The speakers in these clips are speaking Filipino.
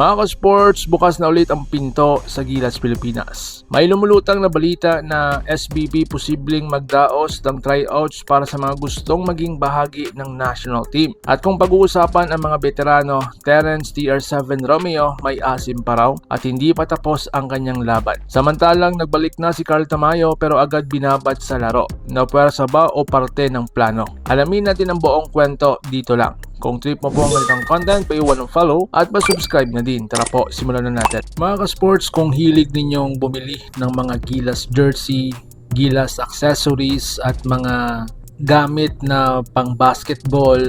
Mga ka-sports, bukas na ulit ang pinto sa Gilas, Pilipinas. May lumulutang na balita na SBP posibleng magdaos ng tryouts para sa mga gustong maging bahagi ng national team. At kung pag-uusapan ang mga veterano, Terence TR7 Romeo may asim pa raw at hindi pa tapos ang kanyang laban. Samantalang nagbalik na si Carl Tamayo pero agad binabad sa laro. Napuwersa ba o parte ng plano? Alamin natin ang buong kwento dito lang. Kung trip mo po ang ganitong content, paiwan ng follow at subscribe na din. Tara po, simulan na natin. Mga ka-sports, kung hilig ninyong bumili ng mga Gilas jersey, Gilas accessories at mga gamit na pang basketball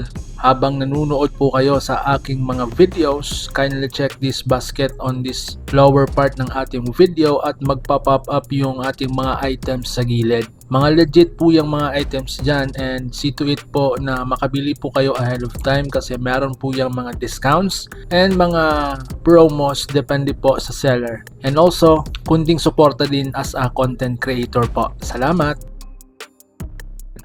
habang nanunood po kayo sa aking mga videos, kindly check this basket on this lower part ng ating video at magpa-pop up yung ating mga items sa gilid. Mga legit po yung mga items dyan and see to it po na makabili po kayo ahead of time kasi meron po yung mga discounts and mga promos depende po sa seller. And also, kunting suporta din as a content creator po. Salamat!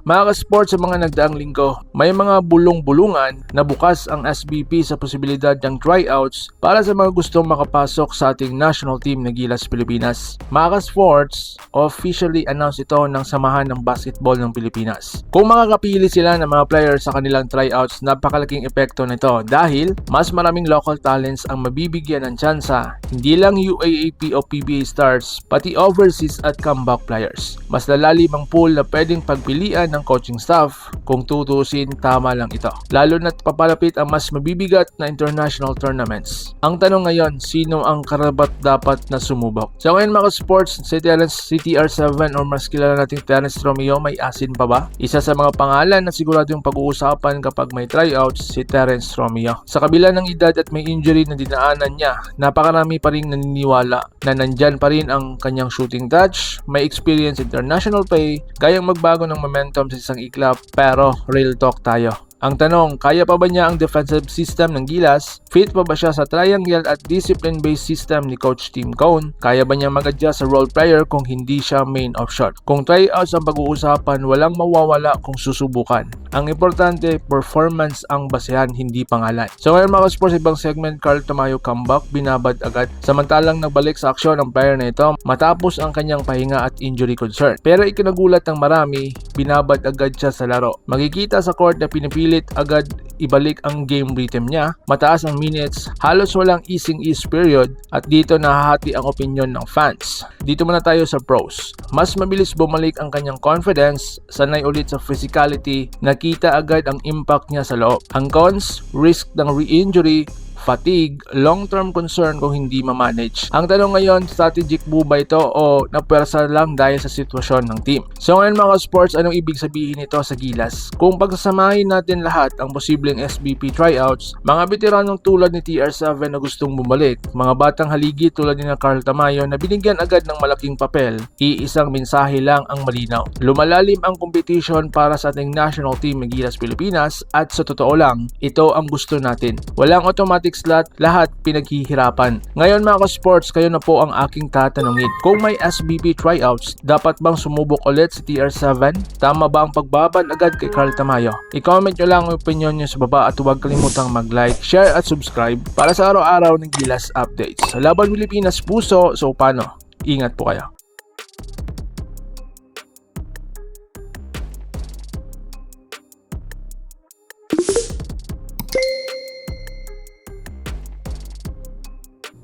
Mga ka-sports, sa mga nagdaang linggo, may mga bulong-bulungan na bukas ang SBP sa posibilidad ng tryouts para sa mga gustong makapasok sa ating national team na Gilas, Pilipinas. Mga ka-sports, officially announced ito ng Samahan ng Basketball ng Pilipinas. Kung makakapili sila ng mga players sa kanilang tryouts, napakalaking epekto nito dahil mas maraming local talents ang mabibigyan ng tsansa, hindi lang UAAP o PBA stars, pati overseas at comeback players. Mas lalalim ang pool na pwedeng pagpilian ng coaching staff kung tutusin, tama lang ito. Lalo na't papalapit ang mas mabibigat na international tournaments. Ang tanong ngayon, sino ang karapat dapat na sumubok? So ngayon mga sports, si Terence CTR7 or mas kilala nating Terence Romeo may asin pa ba? Isa sa mga pangalan na siguradong pag-uusapan kapag may tryouts, si Terence Romeo. Sa kabila ng edad at may injury na dinaanan niya, napakarami pa rin naniniwala na nandyan pa rin ang kanyang shooting touch, may experience international pay, kayang magbago ng momentum sa isang iklap, pero real talk tayo. Ang tanong, kaya pa ba niya ang defensive system ng Gilas? Fit pa ba siya sa triangle at discipline-based system ni Coach Tim Cone? Kaya ba niya mag-adjust sa role player kung hindi siya main option? Kung tryouts ang pag-uusapan, walang mawawala kung susubukan. Ang importante, performance ang basehan, hindi pangalan. So ngayon mga sports, ibang segment, Carl Tamayo comeback, binabad agad. Samantalang nagbalik sa aksyon ang player na ito matapos ang kanyang pahinga at injury concern. Pero ikinagulat ng marami, binabad agad siya sa laro. Makikita sa court na pinipilit agad ibalik ang game rhythm niya, mataas ang minutes, halos walang easing-ease period at dito nahahati ang opinion ng fans. Dito muna tayo sa pros. Mas mabilis bumalik ang kanyang confidence, sanay ulit sa physicality, nakita agad ang impact niya sa loob. Ang cons, risk ng re-injury, fatigue, long-term concern kung hindi ma-manage. Ang tanong ngayon, strategic move ba ito o napuwersa lang dahil sa sitwasyon ng team? So ngayon mga sports, anong ibig sabihin nito sa Gilas? Kung pagsasamahin natin lahat ang posibleng SBP tryouts, mga veteranong tulad ni TR7 na gustong bumalik, mga batang haligi tulad ni Carl Tamayo na binigyan agad ng malaking papel, iisang mensahe lang ang malinaw. Lumalalim ang competition para sa ating national team ng Gilas, Pilipinas at sa totoo lang, ito ang gusto natin. Walang automatic slot, lahat pinaghihirapan. Ngayon mga ka-sports, kayo na po ang aking tatanungin. Kung may SBP tryouts, dapat bang sumubok ulit si TR7? Tama ba ang pagbaban agad kay Carl Tamayo? I-comment nyo lang ang opinion nyo sa baba at huwag kalimutang mag-like, share at subscribe para sa araw-araw ng Gilas updates. Sa Laban Pilipinas puso, so paano? Ingat po kayo.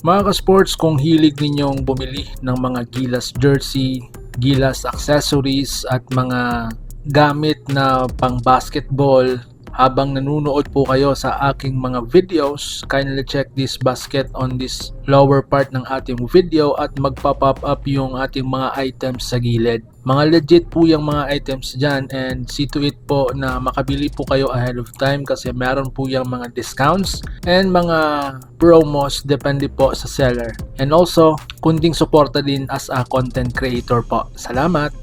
Mga ka-sports, kung hilig ninyong bumili ng mga Gilas jersey, Gilas accessories at mga gamit na pang basketball habang nanunood po kayo sa aking mga videos, kindly check this basket on this lower part ng ating video at magpa-pop up yung ating mga items sa gilid. Mga legit po yung mga items dyan and see to it po na makabili po kayo ahead of time kasi meron po yung mga discounts and mga promos depende po sa seller. And also, kunting suporta din as a content creator po. Salamat!